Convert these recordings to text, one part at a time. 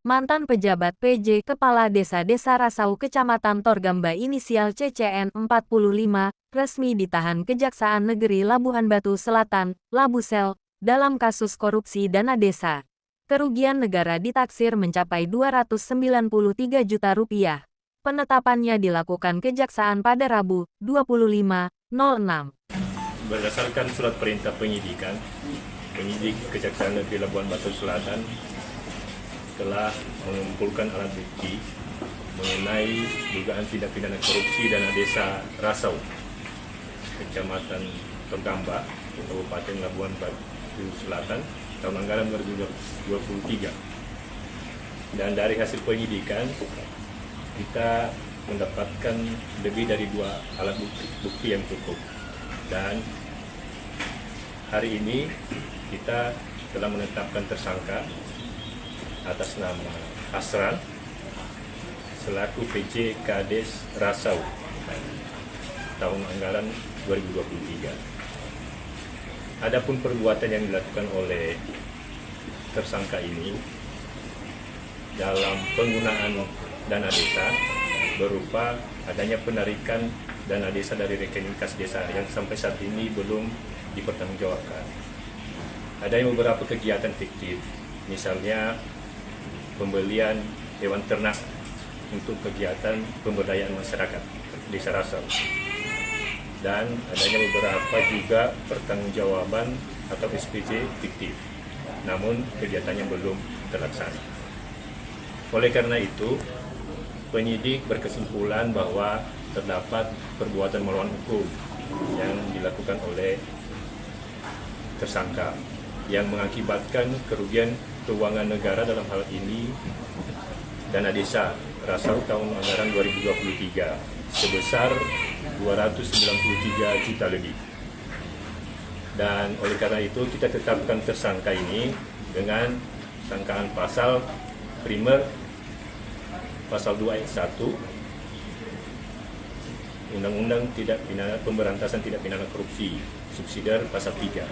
mantan pejabat PJ Kepala Desa Rasau Kecamatan Torgamba inisial CCN 45, resmi ditahan Kejaksaan Negeri Labuhan Batu Selatan, Labusel, dalam kasus korupsi dana desa. Kerugian negara ditaksir mencapai Rp293 juta. Penetapannya dilakukan Kejaksaan pada Rabu, 25/06. Berdasarkan surat perintah penyidikan, penyidik Kejaksaan Negeri Labuhan Batu Selatan telah mengumpulkan alat bukti mengenai dugaan tindak pidana korupsi dana desa Rasau, Kecamatan Torgamba, Kabupaten Labuhan Batu Selatan, tahun anggaran 2023. Dan dari hasil penyidikan, kita mendapatkan lebih dari 2 alat bukti yang cukup. Dan hari ini kita telah menetapkan tersangka atas nama Asran selaku PJ Kades Rasau tahun anggaran 2023. Adapun perbuatan yang dilakukan oleh tersangka ini dalam penggunaan dana desa berupa adanya penarikan dana desa dari rekening kas desa yang sampai saat ini belum dipertanggungjawabkan. Ada beberapa kegiatan fiktif, misalnya pembelian hewan ternak untuk kegiatan pemberdayaan masyarakat Desa Rasau. Dan adanya beberapa juga pertanggungjawaban atau SPJ fiktif, namun kegiatannya belum terlaksana. Oleh karena itu, penyidik berkesimpulan bahwa terdapat perbuatan melawan hukum yang dilakukan oleh tersangka yang mengakibatkan kerugian keuangan negara, dalam hal ini dana desa Rasau tahun anggaran 2023 sebesar Rp293 juta lebih. Dan oleh karena itu kita tetapkan tersangka ini dengan sangkaan pasal primer pasal 2 ayat 1 Undang-Undang Pemberantasan Tindak Pidana Korupsi, subsidiar pasal 3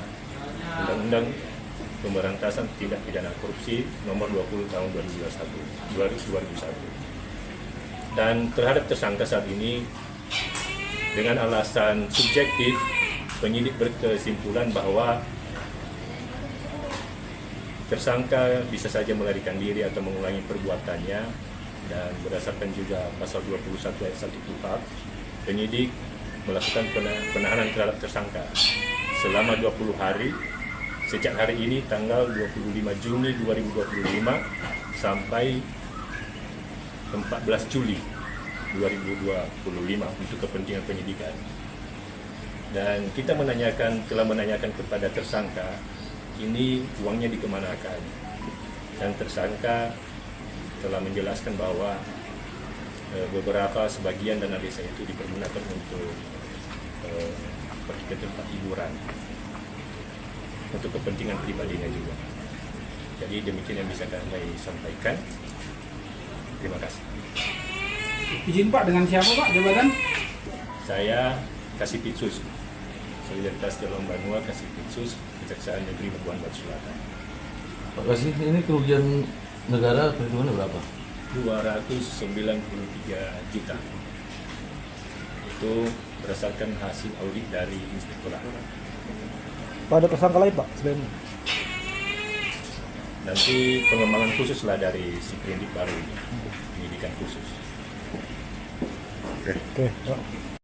Undang-Undang Pemberantasan Tindak Pidana Korupsi nomor 20 tahun 2001. Dan terhadap tersangka saat ini, dengan alasan subjektif, penyidik berkesimpulan bahwa tersangka bisa saja melarikan diri atau mengulangi perbuatannya, dan berdasarkan juga pasal 21 ayat 1 KUHP, penyidik melakukan penahanan terhadap tersangka selama 20 hari sejak hari ini tanggal 25 Juni 2025 sampai 14 Juli 2025 untuk kepentingan penyidikan. Dan kita telah menanyakan kepada tersangka ini uangnya dikemanakan, dan tersangka telah menjelaskan bahwa beberapa sebagian dana desa itu dipergunakan untuk pergi ke tempat hiburan untuk kepentingan pribadinya juga. Jadi demikian yang bisa kami sampaikan. Terima kasih. Izin Pak, dengan siapa Pak jabatan? Saya Kasipitsus Solidaritas Jalan Banua, Kasipitsus Kejaksaan Negeri Labuhan Batu Selatan. Pak Kasih, ini kerugian negara perhitungannya berapa? 293 juta. Itu berdasarkan hasil audit dari Inspektorat. Pak, ada tersangka lain Pak selain ini? Nanti pengembangan khusus lah dari si penyidik baru ini, penyidikan khusus. Oke. Pak.